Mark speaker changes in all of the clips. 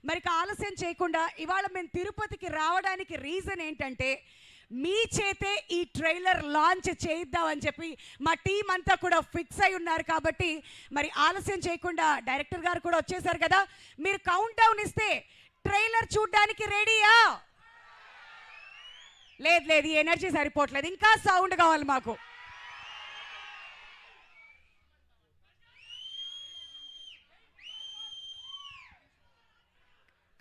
Speaker 1: మరి ఆలస్యం చేయకుండా ఇవాళ మేము తిరుపతికి రావడానికి రీజన్ ఏంటంటే మీ చేతే ఈ ట్రైలర్ లాంచ్ చేయిద్దామని చెప్పి మా టీం అంతా కూడా ఫిక్స్ అయి ఉన్నారు. కాబట్టి మరి ఆలస్యం చేయకుండా డైరెక్టర్ గారు కూడా వచ్చేసారు కదా, మీరు కౌంట్ డౌన్ ఇస్తే ట్రైలర్ చూడడానికి రెడీయా? లేదు, ఈ ఎనర్జీ సరిపోవట్లేదు, ఇంకా సౌండ్ కావాలి మాకు.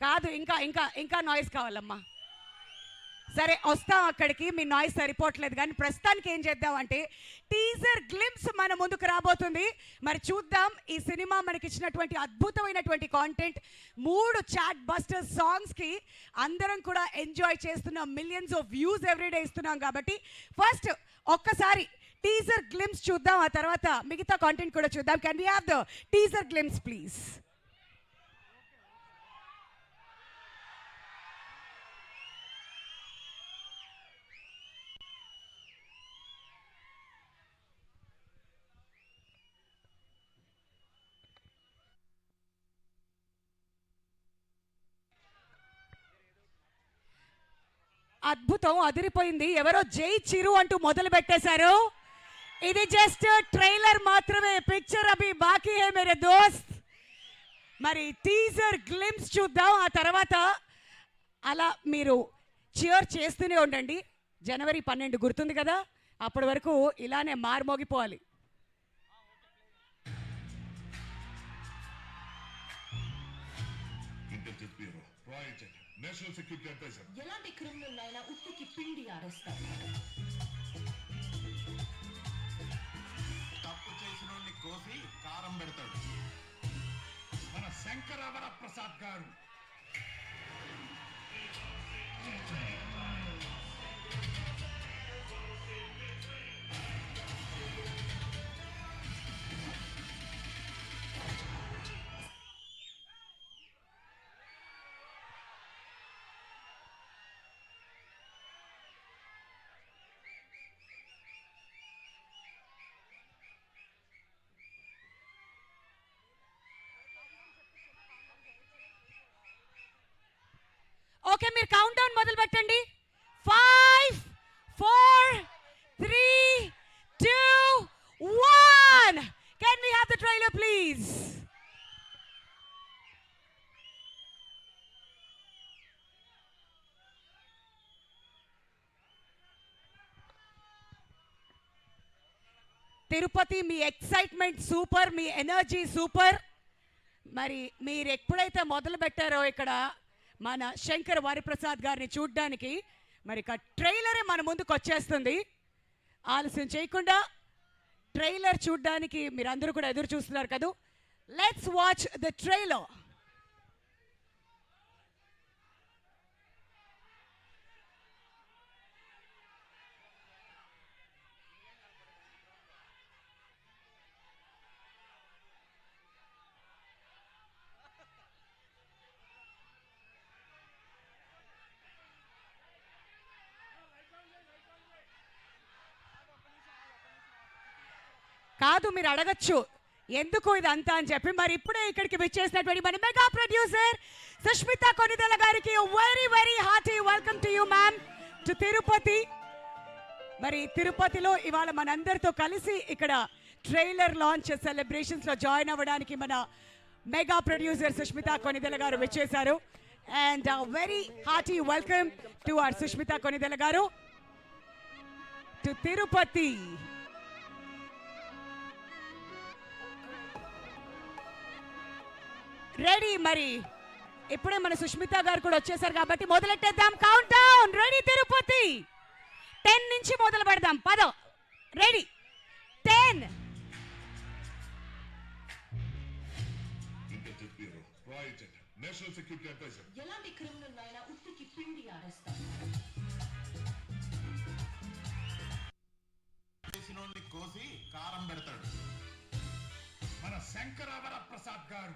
Speaker 1: కాదు, ఇంకా ఇంకా ఇంకా నాయిస్ కావాలమ్మా. సరే వస్తాం అక్కడికి, మీ నాయిస్ సరిపోవట్లేదు. కానీ ప్రస్తుతానికి ఏం చేద్దామంటే టీజర్ గ్లిమ్స్ మన ముందుకు రాబోతుంది. మరి చూద్దాం ఈ సినిమా మనకి ఇచ్చినటువంటి అద్భుతమైనటువంటి కాంటెంట్, 3 చాట్ బస్టర్ సాంగ్స్కి అందరం కూడా ఎంజాయ్ చేస్తున్నాం, మిలియన్స్ ఆఫ్ వ్యూస్ ఎవ్రీడే ఇస్తున్నాం. కాబట్టి ఫస్ట్ ఒక్కసారి టీజర్ గ్లిమ్స్ చూద్దాం, ఆ తర్వాత మిగతా కాంటెంట్ కూడా చూద్దాం. Can we have the teaser glimpse please? అద్భుతం, అదిరిపోయింది. ఎవరో జై చిరు అంటూ మొదలు పెట్టేశారు. ఇది జస్ట్ ట్రైలర్ మాత్రమే, పిక్చర్ అభి బాకీ హే మేరే దోస్త్. మరి టీజర్ గ్లిమ్స్ చూద్దాం, ఆ తర్వాత అలా మీరు చియర్ చేస్తూనే ఉండండి. జనవరి 12 గుర్తుంది కదా, అప్పటి వరకు ఇలానే మార్మోగిపోవాలి.
Speaker 2: National security advisor.
Speaker 3: ఎలాంటి క్రిమినల్ అయినా ఉత్తికి పిండి ఆరేస్తారు.
Speaker 2: తప్పు చేసిన కోసి కారం పెడతాడు మన శంకరవర ప్రసాద్ గారు.
Speaker 1: ఓకే, మీరు కౌంట్ డౌన్ మొదలు పెట్టండి. 5 4 3 2 1. Can we have the trailer please? Tirupati, మీ ఎక్సైట్మెంట్ సూపర్, మీ ఎనర్జీ సూపర్. మరి మీరు ఎప్పుడైతే మొదలు పెట్టారో ఇక్కడ మన శంకర్ వరప్రసాద్ గారిని చూడ్డానికి, మరి ఇక ట్రైలరే మన ముందుకు వచ్చేస్తుంది. ఆలస్యం చేయకుండా ట్రైలర్ చూడ్డానికి మీరు అందరూ కూడా ఎదురు చూస్తున్నారు కదా. Let's watch the trailer. కాదు, మీరు అడగచ్చు ఎందుకు ఇదంతా అని చెప్పి. మరి ఇప్పుడే ఇక్కడికి విచ్చేసినటువంటి మన మెగా ప్రొడ్యూసర్ సుష్మిత కొనిదెల గారికి very very hearty welcome to you ma'am to Tirupati. మరి తిరుపతిలో ఇవాళ మనందరితో కలిసి ఇక్కడ ట్రైలర్ లాంచ్ సెలబ్రేషన్స్ లో జాయిన్ అవ్వడానికి మన మెగా ప్రొడ్యూసర్ సుష్మిత కొనిదెల గారు విచ్చేశారు. And very hearty welcome to our Sushmita Konidela గారు టు తిరుపతి. రెడీ, మరి ఇప్పుడే మన సుష్మిత గారు కూడా వచ్చేసారు కాబట్టి మొదలెట్టేద్దాం. Countdown ready Tirupati. 10 నుంచి మొదలు పెడదాం. 10 రెడీ. 10
Speaker 2: national security advisor.
Speaker 3: ఎలాంటి క్రిమినల్ అయినా ఉత్తికి పిండి ఆరేస్తారు.
Speaker 2: చేసిన కోసి కారం పెడతాడు మన శంకరవర ప్రసాద్ గారు.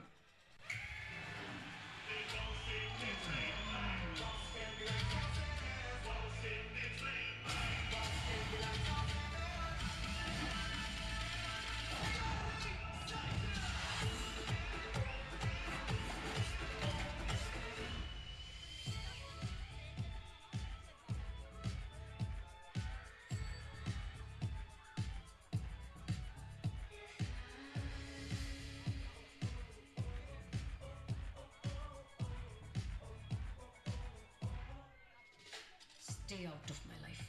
Speaker 3: Stay out of my life.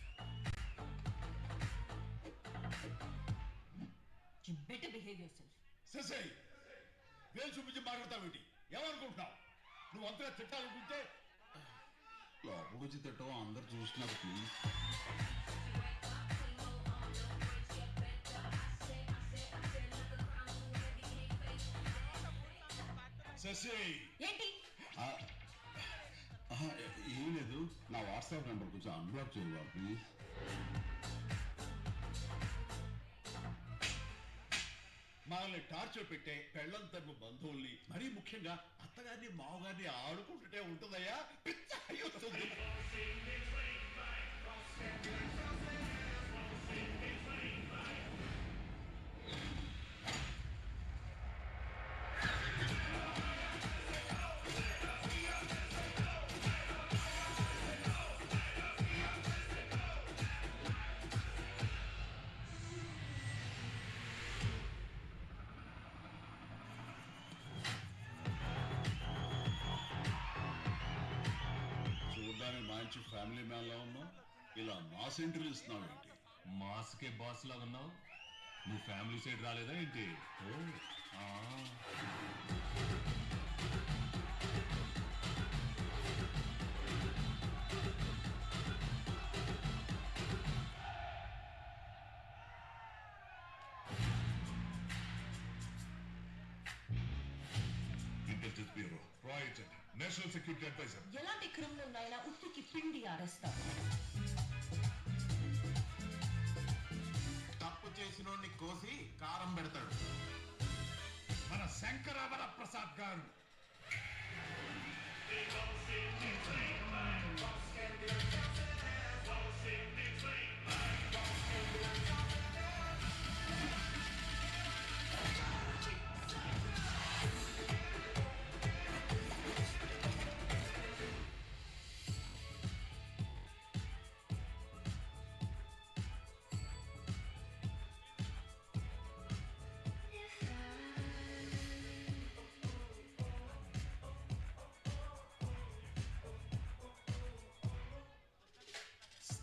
Speaker 3: You better behave yourself.
Speaker 2: Shashi వేలు చూపించి మాట్లాడతావేంటి? ఏమనుకుంటున్నావు? నువ్వు అంతగా తిట్టాలనుకుంటే
Speaker 4: లోపలికి వచ్చి తిట్టడం అందరు చూస్తున్నారు ప్లీజ్.
Speaker 2: శశి
Speaker 3: ఏంటి?
Speaker 4: ఏం లేదు, నా వాట్సాప్ నెంబర్ కొంచెం అన్బ్లాక్ చేయవా ప్లీజ్.
Speaker 2: మనల్ని టార్చర్ పెట్టే పెళ్ళం తరపు బంధువుల్ని మరీ ముఖ్యంగా అత్తగారిని మావగారిని ఆడుకుంటుంటే ఉంటుందయ్యా, పిచ్చ వస్తుంది.
Speaker 4: చూడడానికి మంచి ఫ్యామిలీ మ్యాన్ లా ఉన్నావు, ఇలా మాస్ ఎంట్రీలు ఇస్తున్నావు ఏంటి?
Speaker 5: మాస్కే బాస్ లాగా ఉన్నావు. నువ్వు ఫ్యామిలీ సైడ్ రాలేదా ఏంటి? ఆ.
Speaker 2: ఇంటెలిజెన్స్ బ్యూరో, రాయ్ ఏజెంట్, నేషనల్ సెక్యూరిటీ అడ్వైజర్.
Speaker 3: ఎలాంటి క్రిమినల్ అయినా ఉత్తికి పిండి ఆరేస్తాం.
Speaker 2: తప్పు చేసినోడిని కోసి కారం పెడతాడు మన శంకరవర ప్రసాద్ గారు.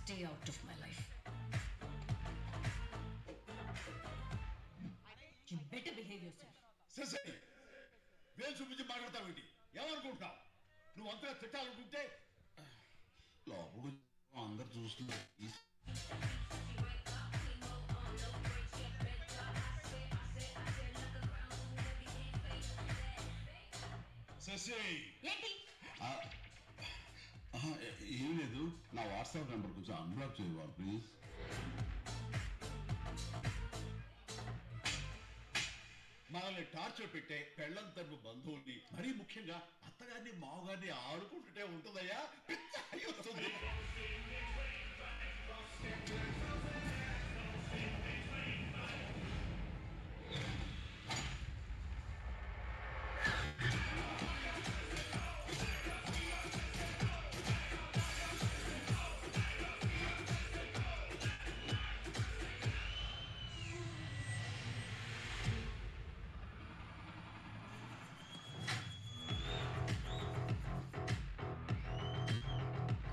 Speaker 3: Stay out of my life. You better behave yourself.
Speaker 2: Shashi వేలు చూపించి మాట్లాడతావేంటి? ఏమనుకుంటున్నావు? నువ్వు అంతగా తిట్టాలనుకుంటే
Speaker 4: లోపలికి వచ్చి అందరు చూస్తున్నారు ప్లీజ్.
Speaker 2: శశి
Speaker 3: ఏంటి?
Speaker 4: ఏం లేదు, నా వాట్సాప్ నెంబర్ కొంచెం అన్బ్లాక్ చేయవా ప్లీజ్.
Speaker 2: మనల్ని టార్చర్ పెట్టే పెళ్ళం తరపు బంధువుల్ని మరీ ముఖ్యంగా అత్తగారిని మావగారిని ఆడుకుంటుంటే ఉంటుందయ్యా, పిచ్చ వస్తుంది.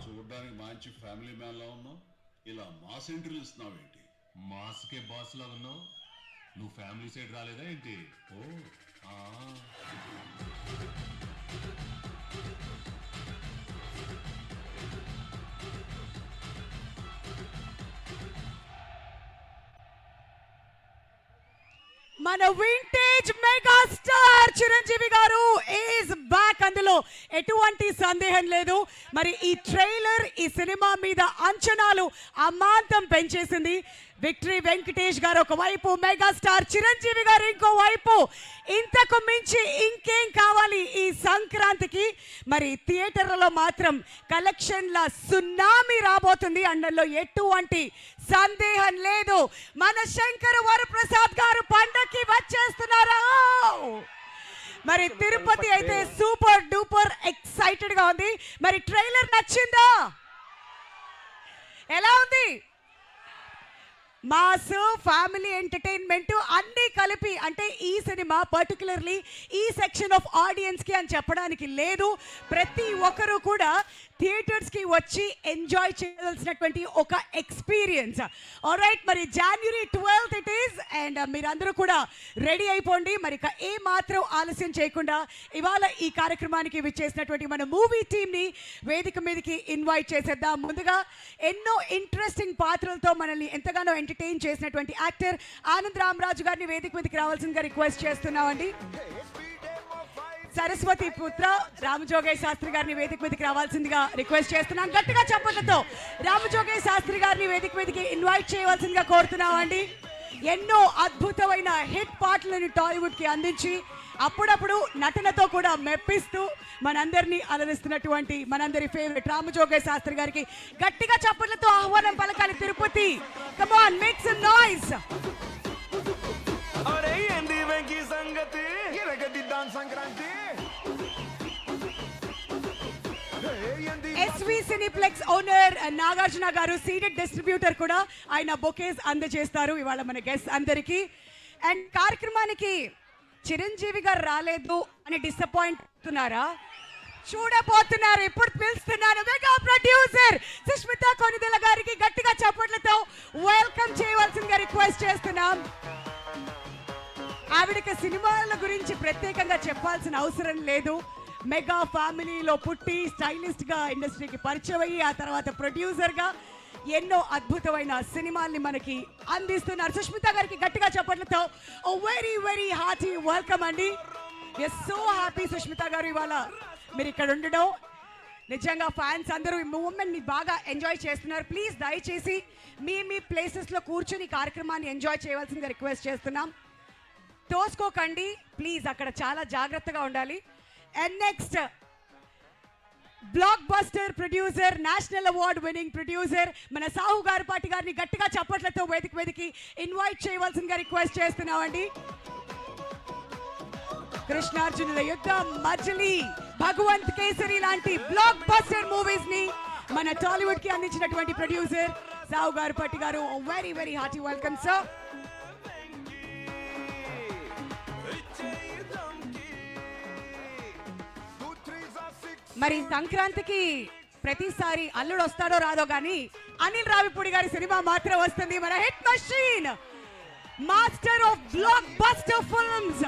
Speaker 4: చూడడానికి మంచి ఫ్యామిలీ మ్యాన్ లా ఉన్నావు, ఇలా మాస్ ఎంట్రీలు ఇస్తున్నావు ఏంటి?
Speaker 5: మాస్కే బాస్ లాగా ఉన్నావు. నువ్వు ఫ్యామిలీ సైడ్ రాలేదా ఏంటి? ఆ.
Speaker 1: మన వింటేజ్ మెగా స్టార్ చిరంజీవి గారు ఈజ్ బ్యాక్, అందులో ఎటువంటి సందేహం లేదు. మరి ఈ ట్రైలర్ ఈ సినిమా మీద అంచనాలు అమాంతం పెంచేసింది. విక్టరీ వెంకటేష్ గారు ఒకవైపు, మెగాస్టార్ చిరంజీవి గారు ఇంకోవైపు. ఇంతకు మించి ఇంకేం కావాలి ఈ సంక్రాంతికి? మరి థియేటర్లలో మాత్రం కలెక్షన్ల సునామీ రాబోతుంది, అందులో ఎటువంటి సందేహం లేదు. మన శంకర వరప్రసాద్ గారు పండక్కి వచ్చేస్తున్నారా? మరి తిరుపతి అయితే సూపర్ డూపర్ ఎక్సైటెడ్ గా ఉంది. మరి ట్రైలర్ నచ్చిందా? ఎలా ఉంది? మాస్ ఫ్యామిలీ ఎంటర్టైన్మెంట్ అన్నీ కలిపి, అంటే ఈ సినిమా పర్టికులర్లీ ఈ సెక్షన్ ఆఫ్ ఆడియన్స్కి అని చెప్పడానికి లేదు. ప్రతి ఒక్కరూ కూడా థియేటర్స్కి వచ్చి ఎంజాయ్ చేయాల్సినటువంటి ఒక ఎక్స్పీరియన్స్. ఆల్రైట్, మరి January 12th it is. And మీరందరూ కూడా రెడీ అయిపోండి. మరి ఏ మాత్రం ఆలస్యం చేయకుండా ఇవాళ ఈ కార్యక్రమానికి విచ్చేసినటువంటి మన మూవీ టీమ్ని వేదిక మీదకి ఇన్వైట్ చేసేద్దాం. ముందుగా ఎన్నో ఇంట్రెస్టింగ్ పాత్రలతో మనల్ని ఎంతగానో ఎంటర్టైన్ చేసినటువంటి యాక్టర్ ఆనంద్ రామరాజు గారిని వేదిక మీదకి రావాల్సిందిగా రిక్వెస్ట్ చేస్తున్నామండి. సరస్వతి పుత్ర రామజోగయ్య శాస్త్రి గారిని వేదిక మీదకి రావాల్సిందిగా రిక్వెస్ట్ చేస్తున్నాం. గట్టిగా చప్పట్లతో రామజోగయ్య శాస్త్రి గారిని వేదిక మీదకి ఇన్వైట్ చేయవలసిందిగా కోరుతున్నామండి. ఎన్నో అద్భుతమైన హిట్ పాటలను టాలీవుడ్కి అందించి అప్పుడప్పుడు నటనతో కూడా మెప్పిస్తూ మనందరినీ అలరిస్తున్నటువంటి మనందరి ఫేవరెట్ రామజోగయ్య శాస్త్రి గారికి గట్టిగా చప్పట్లతో ఆహ్వానం పలకాలి. Tirupati, come on, make some noise.
Speaker 6: సంగతి Sankranti
Speaker 1: SV cineplex owner Nagarjuna garu, ceded distributor కూడా, ఆయన బొకేస్ అందజేస్తారు ఇవాళ మన గెస్ట్ అందరికీ. అండ్ కార్యక్రమానికి చిరంజీవి గారు రాలేదు అని డిసప్పాయింట్ అవుతున్నారా? చూడబోతున్నారు, ఇప్పుడు పిలుస్తున్నాను మెగా ప్రొడ్యూసర్ సుష్మిత కొనిదెల గారికి గట్టిగా చప్పట్లతో వెల్కమ్ చేయవలసిందిగా రిక్వెస్ట్ చేస్తున్నాం. ఆవిడకి సినిమాల గురించి ప్రత్యేకంగా చెప్పాల్సిన అవసరం లేదు. మెగా ఫ్యామిలీలో పుట్టి స్టైలిస్ట్గా ఇండస్ట్రీకి పరిచయం అయ్యి ఆ తర్వాత ప్రొడ్యూసర్గా ఎన్నో అద్భుతమైన సినిమాల్ని మనకి అందిస్తున్నారు. సుష్మిత గారికి గట్టిగా చెప్పట్లతో వెరీ వెరీ హార్టీ వెల్కమ్ అండి. ఎస్, సో హ్యాపీ సుష్మిత గారు ఇవాళ మీరు ఇక్కడ ఉండడం. నిజంగా ఫ్యాన్స్ అందరూ ఈ మూమెంట్ని బాగా ఎంజాయ్ చేస్తున్నారు. ప్లీజ్ దయచేసి మీ ప్లేసెస్లో కూర్చొని కార్యక్రమాన్ని ఎంజాయ్ చేయవలసిందిగా రిక్వెస్ట్ చేస్తున్నాం. తోసుకోకండి ప్లీజ్, అక్కడ చాలా జాగ్రత్తగా ఉండాలి. And next block buster producer, national award winning producer మన సాహు గారిపాటి గారిని గట్టిగా చప్పట్లతో వేదికకి ఇన్వైట్ చేయవలసిందిగా రిక్వెస్ట్ చేస్తున్నామండి. కృష్ణార్జునుల యుద్ధం, మజిలీ, భగవంత్ కేసరి లాంటి బ్లాక్ బస్టర్ మూవీస్ ని మన టాలీవుడ్ కి అందించినటువంటి ప్రొడ్యూసర్ సాహు గారిపాటి గారు, very very hearty welcome sir. మరి సంక్రాంతికి ప్రతిసారి అల్లుడు వస్తాడో రాదో కానీ అనిల్ రావిపూడి గారి సినిమా మాత్రం వస్తుంది. మన hit machine, master of block buster films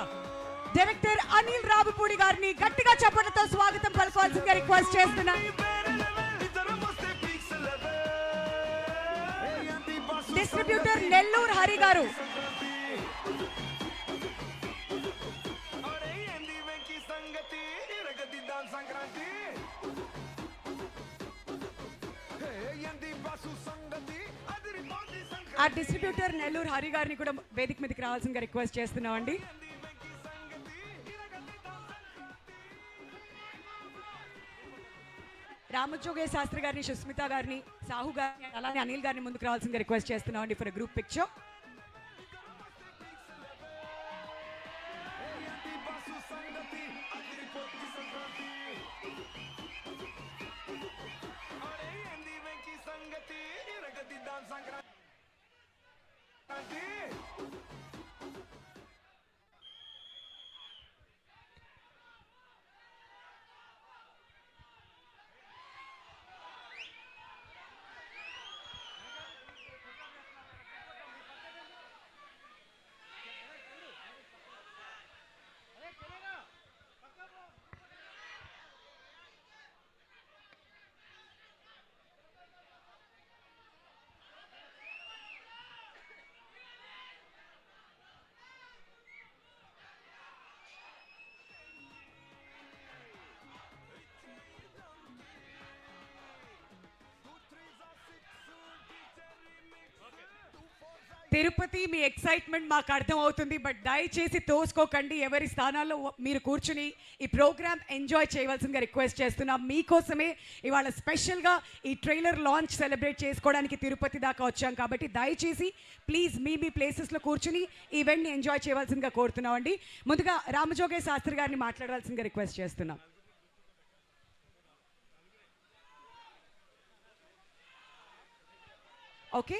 Speaker 1: director Anil Ravipudi గారిని గట్టిగా చప్పట్లతో స్వాగతం పలకాల్సిందిగా రిక్వెస్ట్ చేస్తున్నా. డిస్ట్రిబ్యూటర్ నెల్లూరు హరి గారు, ఆ డిస్ట్రిబ్యూటర్ నెల్లూరు హరి గారిని కూడా వేదిక మీదకి రావాల్సిందిగా రిక్వెస్ట్ చేస్తున్నామండి. రామజోగయ్య శాస్త్రి గారిని, సుస్మిత గారిని, సాహు గారిని, అలానే అనిల్ గారిని ముందుకు రావాల్సిందిగా రిక్వెస్ట్ చేస్తున్నామండి ఫర్ గ్రూప్ పిక్చర్. తిరుపతి, మీ ఎక్సైట్మెంట్ మాకు అర్థం అవుతుంది, బట్ దయచేసి తోసుకోకండి. ఎవరి స్థానాల్లో మీరు కూర్చుని ఈ ప్రోగ్రామ్ ఎంజాయ్ చేయవలసిందిగా రిక్వెస్ట్ చేస్తున్నాం. మీకోసమే ఇవాళ స్పెషల్గా ఈ ట్రైలర్ లాంచ్ సెలబ్రేట్ చేసుకోవడానికి తిరుపతి దాకా వచ్చాం కాబట్టి దయచేసి ప్లీజ్ మీ ప్లేసెస్లో కూర్చుని ఈవెంట్ని ఎంజాయ్ చేయవలసిందిగా కోరుతున్నామండి. ముందుగా రామజోగయ్య శాస్త్రి గారిని మాట్లాడవలసిందిగా రిక్వెస్ట్ చేస్తున్నాం. ఓకే,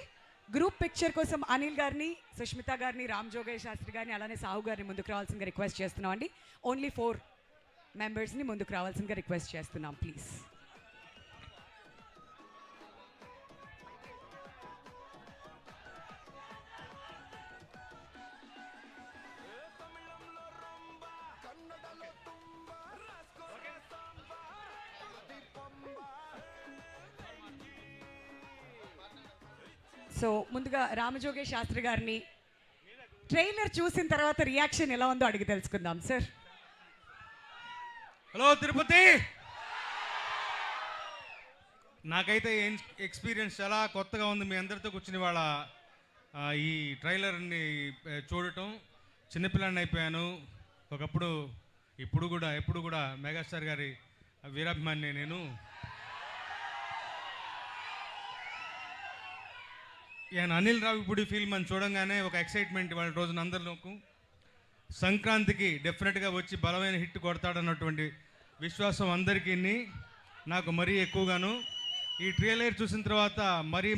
Speaker 1: గ్రూప్ పిక్చర్ కోసం అనిల్ గారిని, సుష్మిత గారిని, రామ్ జోగయ్య శాస్త్రి గారిని, అలానే సాహు గారిని ముందుకు రావాల్సిందిగా రిక్వెస్ట్ చేస్తున్నాం అండి. ఓన్లీ 4 మెంబర్స్ని ముందుకు రావాల్సిందిగా రిక్వెస్ట్ చేస్తున్నాం ప్లీజ్. సో ముందుగా రామజోగేష్ శాస్త్రి గారిని ట్రైలర్ చూసిన తర్వాత రియాక్షన్ ఎలా ఉందో అడిగి తెలుసుకుందాం సార్.
Speaker 7: హలో తిరుపతి, నాకైతే ఎక్స్పీరియన్స్ చాలా కొత్తగా ఉంది మీ అందరితో కూర్చుని వాళ్ళ ఈ ట్రైలర్ని చూడటం. చిన్నపిల్లాడిని అయిపోయాను ఒకప్పుడు, ఎప్పుడు కూడా మెగాస్టార్ గారి వీరాభిమాని నేను. అనిల్ రావిపూడి ఫిల్మ్ అని చూడంగానే ఒక ఎక్సైట్మెంట్ వాళ్ళ రోజున అందరిలోకి. సంక్రాంతికి డెఫినెట్గా వచ్చి బలమైన హిట్ కొడతాడన్నటువంటి విశ్వాసం అందరికీ, నాకు మరీ ఎక్కువగాను. ఈ ట్రైలర్ చూసిన తర్వాత మరీ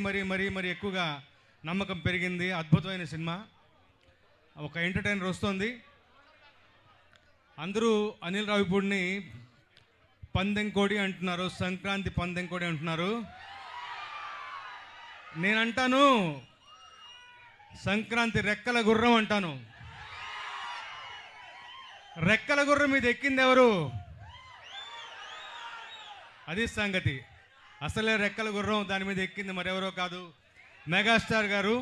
Speaker 7: ఎక్కువగా నమ్మకం పెరిగింది. అద్భుతమైన సినిమా, ఒక ఎంటర్టైనర్ వస్తుంది. అందరూ అనిల్ రావిపూడిని పందెంకోడి అంటున్నారు, సంక్రాంతి పందెంకోడి అంటున్నారు. నేనంటాను సంక్రాంతి రెక్కల గుర్రం అంటాను. రెక్కల గుర్రం మీద ఎక్కింది ఎవరు? అది సంగతి. అసలే రెక్కల గుర్రం దాని మీద ఎక్కింది మరెవరో కాదు, మెగాస్టార్ గారు.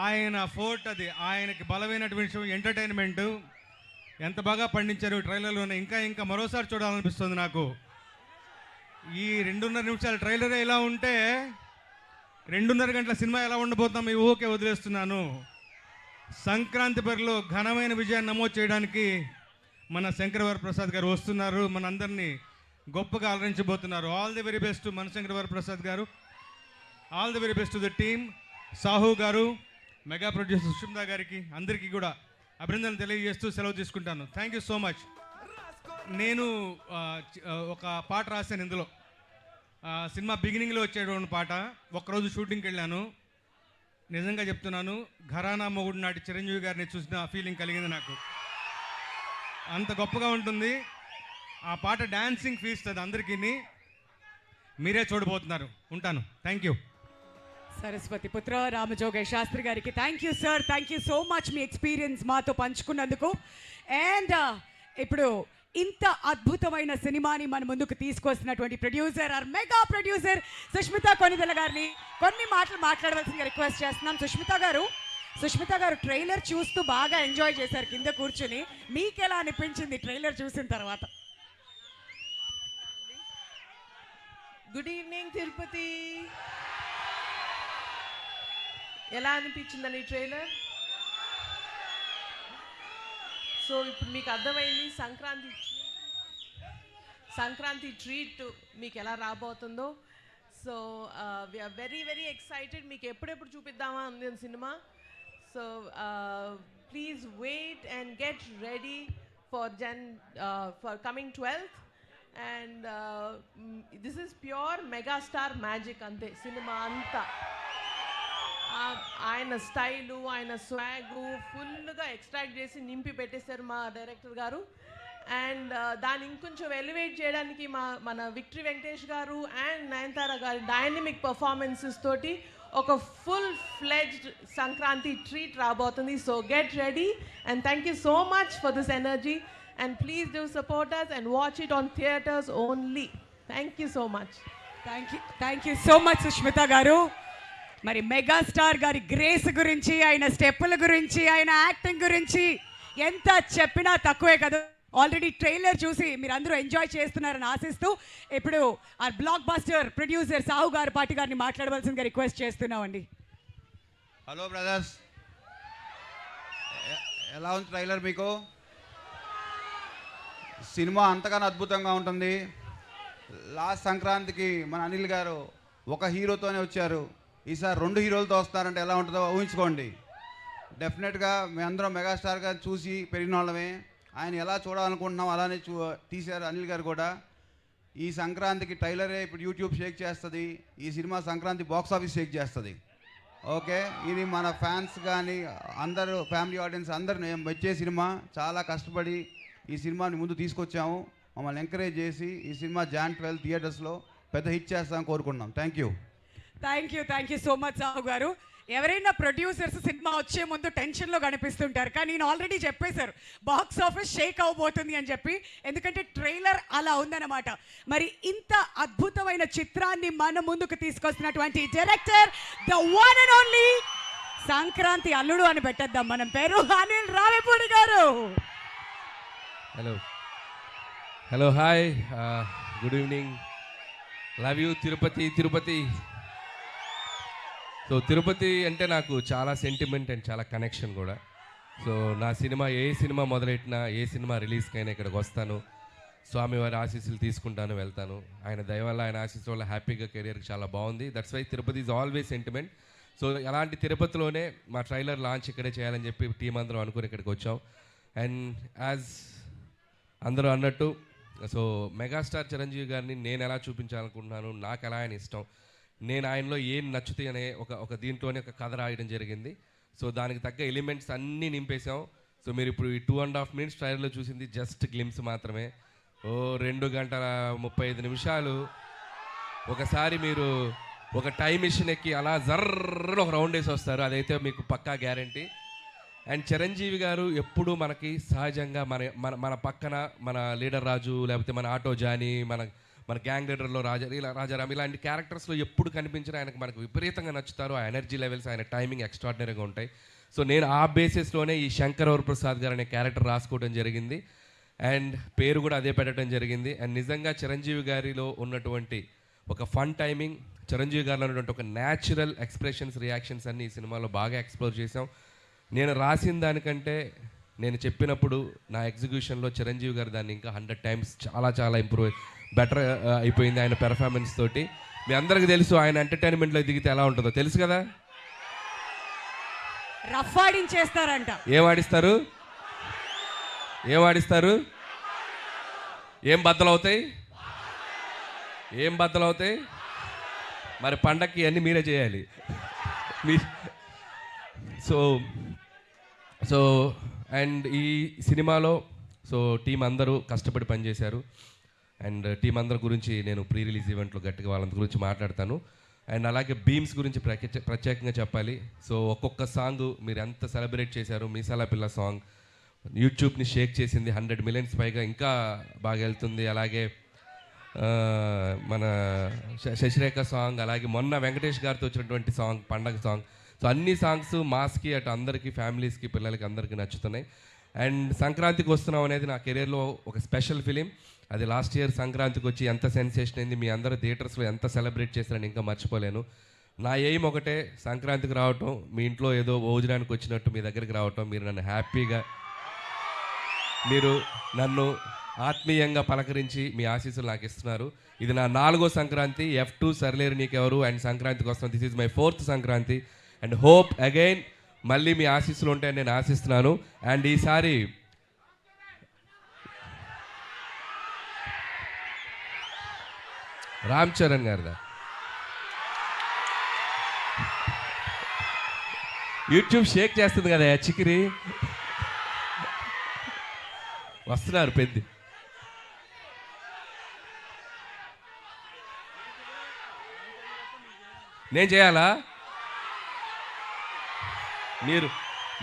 Speaker 7: ఆయన ఫోర్ట్ అది, ఆయనకి బలమైనటువంటి విషయం ఎంటర్టైన్మెంట్. ఎంత బాగా పండించారు ట్రైలర్లోనే. ఇంకా మరోసారి చూడాలనిపిస్తుంది నాకు. ఈ 2.5 నిమిషాల ట్రైలరే ఇలా ఉంటే 2.5 గంటల సినిమా ఎలా ఉండబోతాం ఈ ఊహకే వదిలేస్తున్నాను. సంక్రాంతి బరిలో ఘనమైన విజయాన్ని నమోదు చేయడానికి మన శంకరవరప్రసాద్ గారు వస్తున్నారు, మన అందరినీ గొప్పగా అలరించబోతున్నారు. ఆల్ ది వెరీ బెస్ట్ మన శంకరవరప్రసాద్ గారు. All the very best to the team. Sahu గారు, మెగా ప్రొడ్యూసర్ సుష్మిత గారికి అందరికీ కూడా అభినందనలు తెలియజేస్తూ సెలవు తీసుకుంటాను. Thank you so much. నేను ఒక పాట రాశాను ఇందులో. సినిమా బిగినింగ్లో వచ్చేటువంటి పాట. ఒక్కరోజు షూటింగ్కి వెళ్ళాను. నిజంగా చెప్తున్నాను, ఘరానా మొగుడు నాటి చిరంజీవి గారిని చూసిన ఫీలింగ్ కలిగింది నాకు. అంత గొప్పగా ఉంటుంది ఆ పాట. డాన్సింగ్ ఫీస్ట్ అది అందరికీ. మీరే చూడబోతున్నారు. ఉంటాను. Thank you.
Speaker 1: సరస్వతి పుత్ర రామజోగయ్య శాస్త్రి గారికి thank you sir. Thank you so much మీ ఎక్స్పీరియన్స్ మాతో పంచుకున్నందుకు. అండ్ ఇప్పుడు ఇంత అద్భుతమైన సినిమాని మన ముందుకు తీసుకొస్తున్నటువంటి producer or mega producer Sushmita Konidela గారిని కొన్ని మాటలు మాట్లాడవలసిందిగా రిక్వెస్ట్ చేస్తున్నాం. సుష్మిత గారు ట్రైలర్ చూస్తూ బాగా ఎంజాయ్ చేశారు కింద కూర్చుని. మీకు ఎలా అనిపించింది ట్రైలర్ చూసిన తర్వాత?
Speaker 8: Good evening Tirupati. ఎలా అనిపించిందని ట్రైలర్? సో ఇప్పుడు మీకు అర్థమైంది సంక్రాంతి ట్రీట్ మీకు ఎలా రాబోతుందో. So we are very excited. మీకు ఎప్పుడెప్పుడు చూపిద్దామా ఉంది సినిమా. So please wait and get ready for coming 12th. And this is pure megastar magic అంతే సినిమా అంతా. ఆయన స్టైలు, ఆయన స్వాగు ఫుల్గా ఎక్స్ట్రాక్ట్ చేసి నింపి పెట్టేశారు మా డైరెక్టర్ గారు. అండ్ దాన్ని ఇంకొంచెం ఎలివేట్ చేయడానికి మన విక్టరీ వెంకటేష్ గారు అండ్ నయనతార గారి డైనమిక్ పర్ఫార్మెన్సెస్ తోటి ఒక ఫుల్ ఫ్లెడ్జ్డ్ సంక్రాంతి ట్రీట్ రాబోతుంది. So get ready and thank you so much for this energy and please do support us and watch it on theaters only. Thank you so much.
Speaker 1: Thank you so much Sushmita గారు. మరి megastar గారి grace గురించి, ఆయన స్టెప్పుల గురించి, ఆయన acting గురించి ఎంత చెప్పినా తక్కువే కదా. ఆల్రెడీ ట్రైలర్ చూసి మీరు అందరూ ఎంజాయ్ చేస్తున్నారని ఆశిస్తూ ఇప్పుడు ఆ బ్లాక్ బస్టర్ ప్రొడ్యూసర్ సాహు గారు పాటి గారిని మాట్లాడవలసిందిగా రిక్వెస్ట్ చేస్తున్నామండి.
Speaker 9: హలో బ్రదర్స్, ఎలా ఉంది ట్రైలర్? మీకు సినిమా అంతగానో అద్భుతంగా ఉంటుంది. లాస్ట్ సంక్రాంతికి మన అనిల్ గారు ఒక హీరోతోనే వచ్చారు. ఈసారి 2 హీరోలతో వస్తారంటే ఎలా ఉంటుందో ఊహించుకోండి. డెఫినెట్గా మేమందరం మెగాస్టార్ గారిని చూసి పెరిగిన వాళ్ళమే. ఆయన ఎలా చూడాలనుకుంటున్నాం అలానే తీశారు అనిల్ గారు కూడా. ఈ సంక్రాంతికి ట్రైలరే ఇప్పుడు యూట్యూబ్ షేక్ చేస్తుంది. ఈ cinema Sankranti box office Sheikh చేస్తుంది. ఓకే, ఇది మన ఫ్యాన్స్ కానీ అందరూ ఫ్యామిలీ ఆడియన్స్ అందరూ మేము వచ్చే సినిమా చాలా కష్టపడి ఈ సినిమాని ముందు తీసుకొచ్చాము. మమ్మల్ని ఎంకరేజ్ చేసి ఈ సినిమా Jan 12 థియేటర్స్లో పెద్ద హిట్ చేస్తామని కోరుకుంటున్నాం. Thank you
Speaker 1: so much Sahu గారు. ఎవరైనా ప్రొడ్యూసర్స్ సినిమా వచ్చే ముందు టెన్షన్లో కనిపిస్తుంటారు, కానీ నేను ఆల్రెడీ చెప్పేశారు బాక్స్ ఆఫీస్ షేక్ అవబోతుంది అని చెప్పి, ఎందుకంటే ట్రైలర్ అలా ఉందన్నమాట. మరి ఇంత అద్భుతమైన చిత్రాన్ని మన ముందుకు తీసుకొస్తున్నటువంటి director the one and only Sankranti అల్లుడు అని పెట్టేద్దాం మనం పేరు, Anil Ravipudi garu.
Speaker 10: Hello hi, good evening. Love you Tirupati. So Tirupati అంటే నాకు చాలా సెంటిమెంట్ అండ్ చాలా కనెక్షన్ కూడా. సో నా సినిమా ఏ సినిమా మొదలెట్టినా, ఏ సినిమా రిలీజ్కైనా ఇక్కడికి వస్తాను, స్వామివారి ఆశీస్సులు తీసుకుంటాను, వెళ్తాను. ఆయన దయ వల్ల, ఆయన ఆశీస్సు వల్ల హ్యాపీగా కెరియర్కి చాలా బాగుంది. That's why Tirupati is always sentiment. So అలాంటి తిరుపతిలోనే మా ట్రైలర్ లాంచ్ ఇక్కడే చేయాలని చెప్పి టీం అందరం అనుకుని ఇక్కడికి వచ్చాం. అండ్ యాజ్ అందరూ అన్నట్టు, సో మెగాస్టార్ చిరంజీవి గారిని నేను ఎలా చూపించాలనుకుంటున్నాను, నాకు ఎలా ఆయన ఇష్టం, నేను ఆయనలో ఏం నచ్చుతాయి అనే ఒక దీంట్లోనే ఒక కథ రాయడం జరిగింది. సో దానికి తగ్గ ఎలిమెంట్స్ అన్నీ నింపేశాం. సో మీరు ఇప్పుడు ఈ 2.5 minutes ట్రైలర్లో చూసింది జస్ట్ గ్లిమ్స్ మాత్రమే. 2 గంటల 35 నిమిషాలు ఒకసారి మీరు ఒక టైం మిషన్ ఎక్కి అలా జర్ర ఒక రౌండ్ వేసి వస్తారు, అదైతే మీకు పక్కా గ్యారంటీ. అండ్ చిరంజీవి గారు ఎప్పుడూ మనకి సహజంగా మన పక్కన మన లీడర్ రాజు, లేకపోతే మన ఆటో జానీ, మన గ్యాంగ్ లీడర్లో రాజారాం ఇలాంటి క్యారెక్టర్స్లో ఎప్పుడు కనిపించినా ఆయనకు మనకు విపరీతంగా నచ్చుతారు. ఆ ఎనర్జీ లెవెల్స్, ఆయన టైమింగ్ ఎక్స్ట్రాడినరీగా ఉంటాయి. సో నేను ఆ బేసిస్లోనే ఈ శంకర్ వరప్రసాద్ గారు అనే క్యారెక్టర్ రాసుకోవడం జరిగింది. అండ్ పేరు కూడా అదే పెట్టడం జరిగింది. అండ్ నిజంగా చిరంజీవి గారిలో ఉన్నటువంటి ఒక ఫన్ టైమింగ్, చిరంజీవి గారిలో ఉన్నటువంటి ఒక న్యాచురల్ ఎక్స్ప్రెషన్స్, రియాక్షన్స్ అన్ని ఈ సినిమాలో బాగా ఎక్స్ప్లోర్ చేసాం. నేను రాసిన దానికంటే నేను చెప్పినప్పుడు నా ఎగ్జిక్యూషన్లో చిరంజీవి గారు దాన్ని ఇంకా 100 times చాలా బెటర్ అయిపోయింది ఆయన పెర్ఫార్మెన్స్ తోటి. మీ అందరికీ తెలుసు ఆయన ఎంటర్టైన్మెంట్లో దిగితే ఎలా ఉంటుందో తెలుసు కదా.
Speaker 1: రఫ్ ఆడించేస్తారంట.
Speaker 10: ఏం ఆడిస్తారు? ఏం బద్దలవుతాయి? మరి పండక్కి అన్నీ మీరే చేయాలి. సో అండ్ ఈ సినిమాలో టీం అందరూ కష్టపడి పనిచేశారు. అండ్ టీం అందరి గురించి నేను ప్రీ రిలీజ్ ఈవెంట్లో గట్టిగా వాళ్ళందరి గురించి మాట్లాడతాను. అండ్ అలాగే బీమ్స్ గురించి ప్రత్యేకంగా చెప్పాలి. సో ఒక్కొక్క సాంగ్ మీరు ఎంత సెలబ్రేట్ చేశారు. మీసాల పిల్ల సాంగ్ యూట్యూబ్ని షేక్ చేసింది, 100 million పైగా ఇంకా బాగా వెళ్తుంది. అలాగే మన శశిరేఖ సాంగ్, అలాగే మొన్న వెంకటేష్ గారితో వచ్చినటువంటి సాంగ్ పండగ సాంగ్. సో అన్ని సాంగ్స్ మాస్కి అటు అందరికీ, ఫ్యామిలీస్కి, పిల్లలకి అందరికీ నచ్చుతున్నాయి. అండ్ సంక్రాంతికి వస్తున్నాం అనేది నా కెరీర్లో ఒక స్పెషల్ ఫిలిం. అది లాస్ట్ ఇయర్ సంక్రాంతికి వచ్చి ఎంత సెన్సేషన్ అయింది, మీ అందరూ థియేటర్స్లో ఎంత సెలబ్రేట్ చేశారని ఇంకా మర్చిపోలేను. నా ఎయిమ్ ఒకటే, సంక్రాంతికి రావటం, మీ ఇంట్లో ఏదో భోజనానికి వచ్చినట్టు మీ దగ్గరికి రావటం, మీరు నన్ను హ్యాపీగా, మీరు నన్ను ఆత్మీయంగా పలకరించి మీ ఆశీస్సులు నాకు ఇస్తున్నారు. ఇది నా 4వ సంక్రాంతి. F2 సర్లేరు నీకెవరు అండ్ సంక్రాంతికి వస్తున్నాను. This is my 4th Sankranti. And hope again మళ్ళీ మీ ఆశీస్సులు ఉంటాయని నేను ఆశిస్తున్నాను. అండ్ ఈసారి రామ్ చరణ్ గారిదా యూట్యూబ్ షేక్ చేస్తుంది కదా చికిరి, వస్తున్నారు పెద్ద. నేను చేయాలా?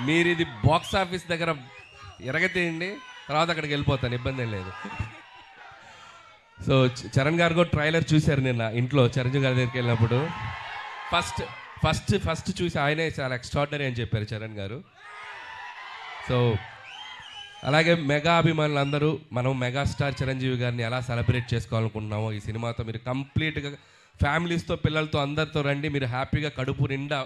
Speaker 10: మీరు ఇది బాక్స్ ఆఫీస్ దగ్గర ఎరగతీయండి, తర్వాత అక్కడికి వెళ్ళిపోతాను, ఇబ్బంది ఏం లేదు. సో చరణ్ గారు కూడా ట్రైలర్ చూశారు నిన్న ఇంట్లో చిరంజీవి గారి దగ్గరికి వెళ్ళినప్పుడు. ఫస్ట్ చూసి ఆయనే చాలా ఎక్స్ట్రాడినరీ అని చెప్పారు చరణ్ గారు. సో అలాగే మెగా అభిమానులు అందరూ మనం మెగాస్టార్ చిరంజీవి గారిని ఎలా సెలబ్రేట్ చేసుకోవాలనుకుంటున్నామో ఈ సినిమాతో మీరు కంప్లీట్గా ఫ్యామిలీస్తో, పిల్లలతో అందరితో రండి. మీరు హ్యాపీగా కడుపు నిండా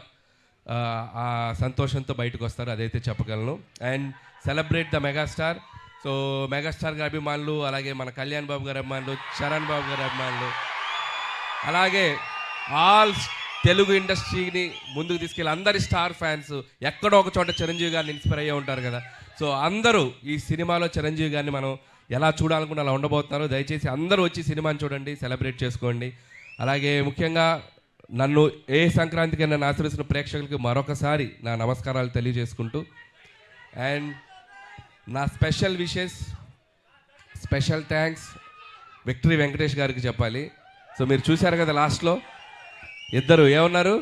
Speaker 10: ఆ సంతోషంతో బయటకు వస్తారు, అదైతే చెప్పగలను. And celebrate the megastar. So megastar గారి అభిమానులు, అలాగే మన కళ్యాణ్ బాబు గారి అభిమానులు, చరణ్ బాబు గారి అభిమానులు, అలాగే ఆల్ తెలుగు ఇండస్ట్రీని ముందుకు తీసుకెళ్ళి అందరి స్టార్ ఫ్యాన్స్ ఎక్కడో ఒక చోట చిరంజీవి గారిని ఇన్స్పైర్ అయ్యే ఉంటారు కదా. సో అందరూ ఈ సినిమాలో చిరంజీవి గారిని మనం ఎలా చూడాలనుకుంటే అలా ఉండబోతున్నారు. దయచేసి అందరూ వచ్చి సినిమాని చూడండి, సెలబ్రేట్ చేసుకోండి. అలాగే ముఖ్యంగా నన్ను ఏ సంక్రాంతికి నన్ను ఆశ్రయిస్తున్న ప్రేక్షకులకి మరొకసారి నా నమస్కారాలు తెలియజేసుకుంటూ, అండ్ నా special wishes, special thanks victory Venkatesh గారికి చెప్పాలి. సో మీరు చూశారు కదా లాస్ట్లో ఇద్దరు ఏమన్నారు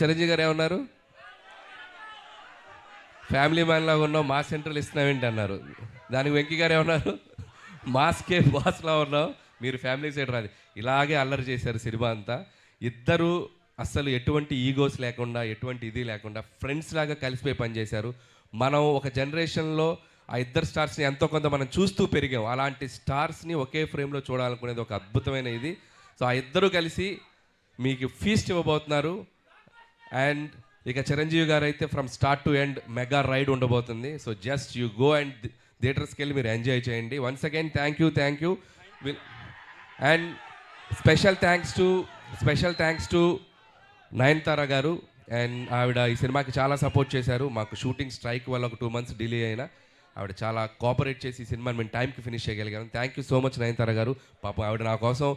Speaker 10: చిరంజీవి గారు ఏమన్నారు, ఫ్యామిలీ మ్యాన్ లాగా ఉన్నావు, మాస్ సెంట్రల్ ఇస్తున్నావేంటి అన్నారు. దానికి వెంకీ గారు ఏమన్నారు, మాస్కే బాస్లా ఉన్నావు, మీరు ఫ్యామిలీ సైడ్ రాదు. ఇలాగే అల్లరి చేశారు సినిమా అంతా. ఇద్దరు అస్సలు ఎటువంటి ఈగోస్ లేకుండా, ఎటువంటి ఇది లేకుండా ఫ్రెండ్స్ లాగా కలిసిపోయి పనిచేశారు. మనం ఒక జనరేషన్లో ఆ ఇద్దరు స్టార్స్ని ఎంతో కొంత మనం చూస్తూ పెరిగాం. అలాంటి స్టార్స్ని ఒకే ఫ్రేమ్లో చూడాలనుకునేది ఒక అద్భుతమైన ఇది. సో ఆ ఇద్దరు కలిసి మీకు ఫీస్ట్ ఇవ్వబోతున్నారు. అండ్ ఇక చిరంజీవి గారు అయితే from start to end mega ride ఉండబోతుంది. So just you go and థియేటర్స్కి వెళ్ళి మీరు ఎంజాయ్ చేయండి. Once again thank you. And special thanks to Nayanthara garu. And ఆవిడ ఈ సినిమాకి చాలా సపోర్ట్ చేశారు. మాకు షూటింగ్ స్ట్రైక్ వల్ల ఒక 2 months డిలే అయినా ఆవిడ చాలా కోఆపరేట్ చేసి ఈ సినిమాని మేము టైంకి ఫినిష్ చేయగలిగాను. Thank you so much Nayanthara గారు. పాపం ఆవిడ నా కోసం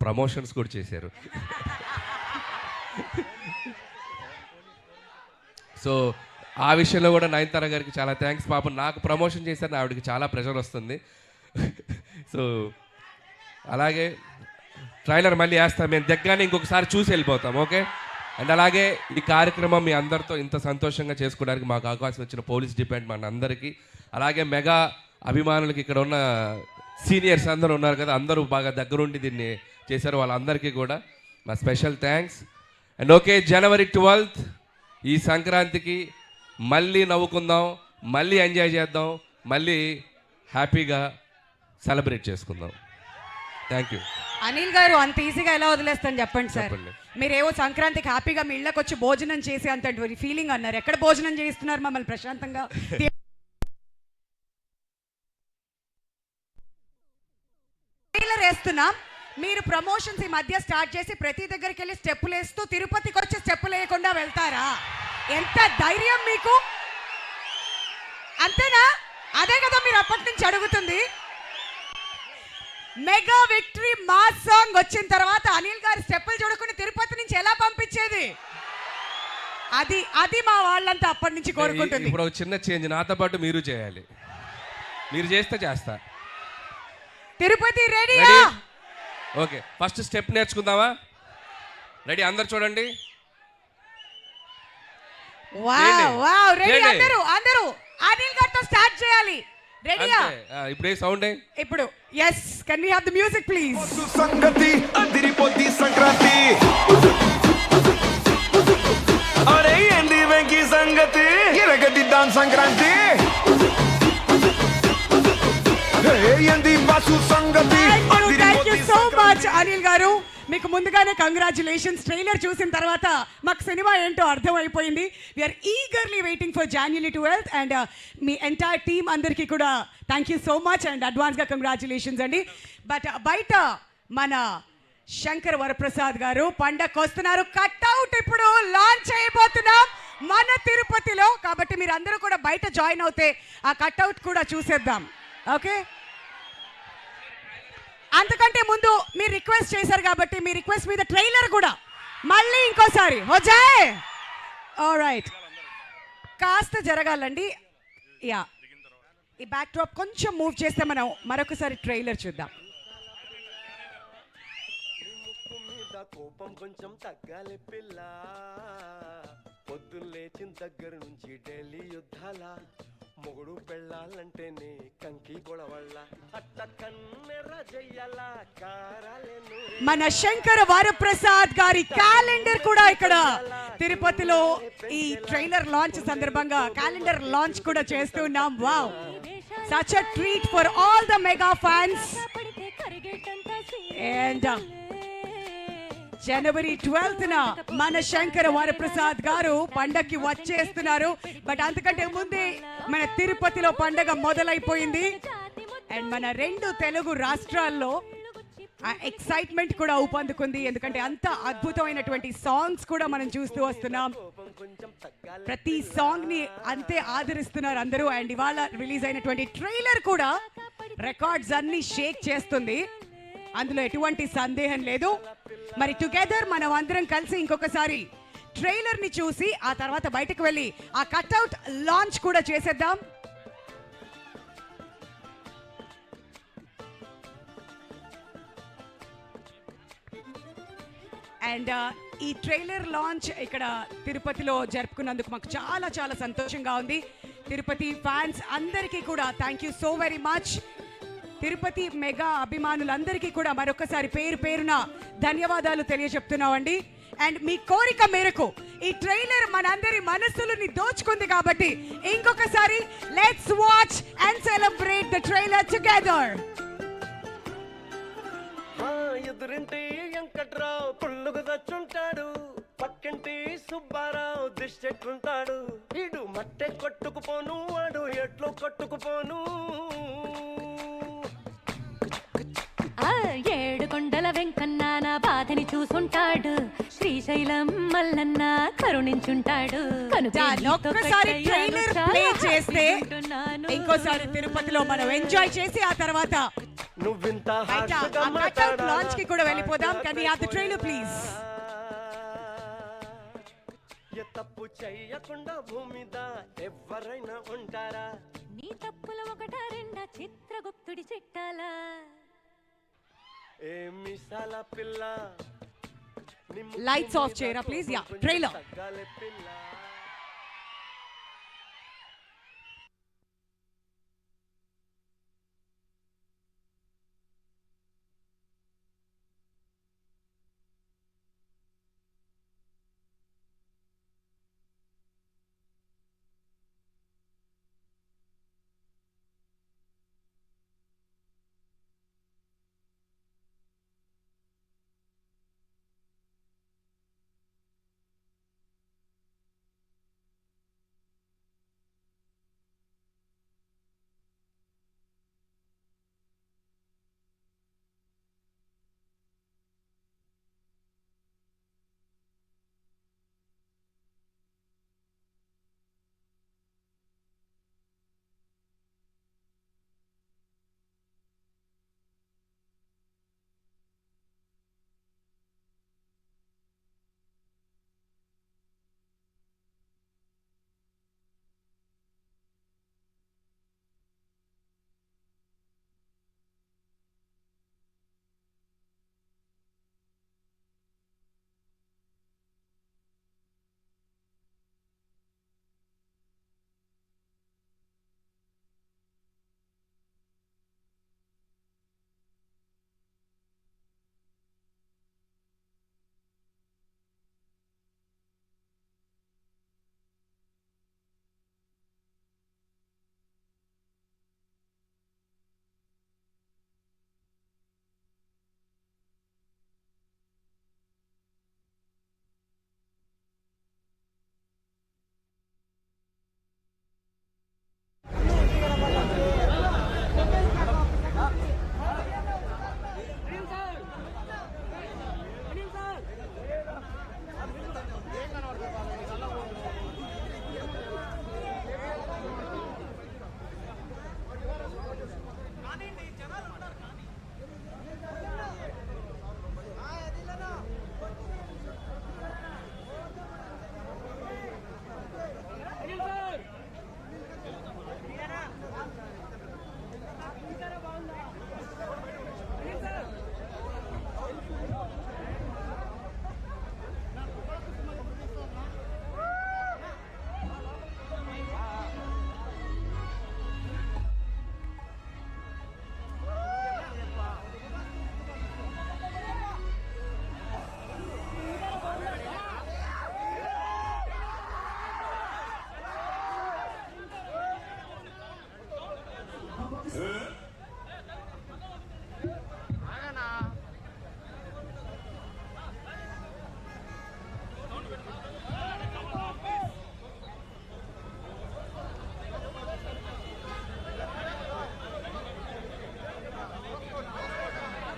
Speaker 10: ప్రమోషన్స్ కూడా చేశారు. సో ఆ విషయంలో కూడా నయనతార గారికి చాలా థ్యాంక్స్. పాపం నాకు ప్రమోషన్ చేశారని ఆవిడకి చాలా ప్రెషర్ వస్తుంది. సో అలాగే ట్రైలర్ మళ్ళీ వేస్తాం, మేము దగ్గరనే ఇంకొకసారి చూసి వెళ్ళిపోతాం. ఓకే. అండ్ అలాగే ఈ కార్యక్రమం మీ అందరితో ఇంత సంతోషంగా చేసుకోవడానికి మాకు అవకాశం ఇచ్చిన పోలీస్ డిపార్ట్మెంట్ అందరికీ, అలాగే మెగా అభిమానులకి, ఇక్కడ ఉన్న సీనియర్స్ అందరూ ఉన్నారు కదా, అందరూ బాగా దగ్గరుండి దీన్ని చేశారు, వాళ్ళందరికీ కూడా మా special thanks. And okay, January 12th ఈ సంక్రాంతికి మళ్ళీ నవ్వుకుందాం, మళ్ళీ ఎంజాయ్ చేద్దాం, మళ్ళీ హ్యాపీగా సెలబ్రేట్ చేసుకుందాం. Thank you.
Speaker 1: అనిల్ గారు, అంత ఈజీగా ఎలా వదిలేస్తాను చెప్పండి సార్.
Speaker 10: చెప్పండి.
Speaker 1: మీరేవో సంక్రాంతికి హ్యాపీగా మీ ఇళ్ళకి వచ్చి భోజనం చేసి అంత ఫీలింగ్ అన్నారు. ఎక్కడ భోజనం చేయిస్తున్నారు మమ్మల్ని ప్రశాంతంగా? ట్రైలర్ వేస్తున్నాం, మీరు ప్రమోషన్స్ ఈ మధ్య స్టార్ట్ చేసి ప్రతి దగ్గరికి వెళ్ళి స్టెప్పులు వేస్తూ తిరుపతికి వచ్చి స్టెప్పులు వేయకుండా వెళ్తారా? ఎంత ధైర్యం మీకు! అంతేనా? అదే కదా మీరు అప్పటి నుంచి అడుగుతుంది. మెగా విక్టరీ మాస్ సాంగ్ వచ్చిన తర్వాత అనిల్ గారు స్టెప్పులు చూడకుండా తిరుపతి నుంచి ఎలా పంపించేది? అది మా వాళ్ళంతా అప్పటి నుంచి కోరుకుంటుంది.
Speaker 10: ఇప్పుడు ఒక చిన్న చేంజ్, నాతో పాటు మీరు చేయాలి. మీరు చేస్తే చేస్తా.
Speaker 1: తిరుపతి రెడీయా?
Speaker 10: ఓకే, ఫస్ట్ స్టెప్ నేర్చుకుందామా? రెడీ? అందరు చూడండి.
Speaker 1: వావ్, రెడీ అందరూ అనిల్ గారితో స్టార్ట్ చేయాలి. రెడీయా?
Speaker 10: ఇప్పుడు ఏ సౌండ్?
Speaker 1: ఇప్పుడు yes, can we have the music please?
Speaker 6: సంగతి అదిరిపోద్ది సంక్రాంతి, అరే ఏంది వెంకీ సంగతి, ఇరగదిద్దాం సంక్రాంతి, ఏంది బాసు సంగతి.
Speaker 1: Thank you so much Anil గారు. మీకు ముందుగానే కంగ్రాచులేషన్స్. ట్రైలర్ చూసిన తర్వాత మాకు సినిమా ఏంటో అర్థమైపోయింది. We're eagerly waiting for January 12th. And మీ ఎంటైర్ టీమ్ అందరికీ కూడా thank you so much and అడ్వాన్స్గా కంగ్రాచులేషన్స్ అండి. బట్ బయట మన శంకర్ వరప్రసాద్ గారు పండగకు వస్తున్నారు. కట్అవుట్ ఇప్పుడు లాంచ్ చేయబోతున్నాం మన తిరుపతిలో. కాబట్టి మీరు అందరూ కూడా బయట జాయిన్ అవుతే ఆ కట్అవుట్ కూడా చూసేద్దాం. ఓకే, అంతకంటే ముందు మీరు రిక్వెస్ట్ చేశారు కాబట్టి మీ రిక్వెస్ట్ మీద ట్రైలర్ కూడా మళ్ళీ ఇంకోసారి హోజాయ్. ఆల్రైట్, కాస్త జరగాలండి. యా, ఈ బ్యాక్ డ్రాప్ కొంచెం మూవ్ చేస్తే మనం మరొకసారి ట్రైలర్ చూద్దాం.
Speaker 11: కోపం కొంచెం తగ్గాలి పిల్ల, పొద్దున్న లేచిన దగ్గర నుంచి ఢిల్లీ యుద్ధాల, మొగుడు పెళ్ళాలంటేనే కంకి గొడవళ్ళ, అట్ట కన్నెర జయ్యాల కారాలేను.
Speaker 1: మన శంకర వరప్రసాద్ గారి క్యాలెండర్ కూడా ఇక్కడ తిరుపతిలో ఈ ట్రైలర్ లాంచ్ సందర్భంగా క్యాలెండర్ లాంచ్ కూడా చేస్తున్నాం. Wow, such a treat for all the mega fans. And January 12th మన శంకర వరప్రసాద్ గారు పండగకి వచ్చేస్తున్నారు. బట్ అంతకంటే ముందే మన తిరుపతిలో పండగ మొదలైపోయింది. అండ్ మన 2 తెలుగు రాష్ట్రాల్లో ఆ ఎక్సైట్మెంట్ కూడా ఊపందుకుంది. ఎందుకంటే అంత అద్భుతమైనటువంటి సాంగ్స్ కూడా మనం చూస్తూ వస్తున్నాం. ప్రతి సాంగ్ ని అంతే ఆదరిస్తున్నారు అందరూ. అండ్ ఇవాళ రిలీజ్ అయినటువంటి ట్రైలర్ కూడా రికార్డ్స్ అన్ని షేక్ చేస్తుంది. అందులో ఎటువంటి సందేహం లేదు. మరి టుగెదర్ మనం అందరం కలిసి ఇంకొకసారి ట్రైలర్ ని చూసి ఆ తర్వాత బయటకు వెళ్ళి ఆ కట్అవుట్ లాంచ్ కూడా చేసేద్దాం. అండ్ ఈ ట్రైలర్ లాంచ్ ఇక్కడ తిరుపతిలో జరుపుకున్నందుకు మాకు చాలా చాలా సంతోషంగా ఉంది. తిరుపతి ఫ్యాన్స్ అందరికీ కూడా thank you so very much. Tirupati mega అభిమానులందరికీ కూడా మరొకసారి పేరు పేరున ధన్యవాదాలు తెలియజెప్తున్నామండి. అండ్ మీ కోరిక మేరకు ఈ ట్రైలర్ మనందరి మనస్సులని దోచుకుంది కాబట్టి ఇంకొకసారి let's watch and celebrate the trailer together.
Speaker 11: ఎదురింటి వెంకట్రావు పుల్లుగు దచ్చుంటాడు, పక్కింటి సుబ్బారావు దిష్టెట్లుంటాడు. ఇడు మట్టె కొట్టుకుపోను వాడు ఎట్లు కొట్టుకుపోను.
Speaker 12: ఏడు కొండల వెంకన్న నా బాధని చూసుంటాడు, శ్రీశైలం మల్లన్న కరుణించుంటాడు.
Speaker 1: ఒక్కసారి ట్రైలర్ ప్లే చేస్తే ఇంకోసారి తిరుపతిలో మనం ఎంజాయ్ చేసి ఆ తర్వాత
Speaker 11: నువ్వింత
Speaker 1: లాంచ్ కి కూడా వెళ్ళిపోదాం. Can we have the trailer please?
Speaker 11: తప్పు చెయ్యకుండా భూమిద ఎవరైనా ఉంటారా?
Speaker 12: నీ తప్పులు ఒకట రెండా చిత్రగుప్తుడి చిట్టాలా?
Speaker 11: ఏ మిసాల పిల్ల
Speaker 1: లైట్స్ ఆఫ్ చేయరా please? Yeah trailer.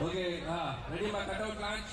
Speaker 10: Okay, ready my cutout launch?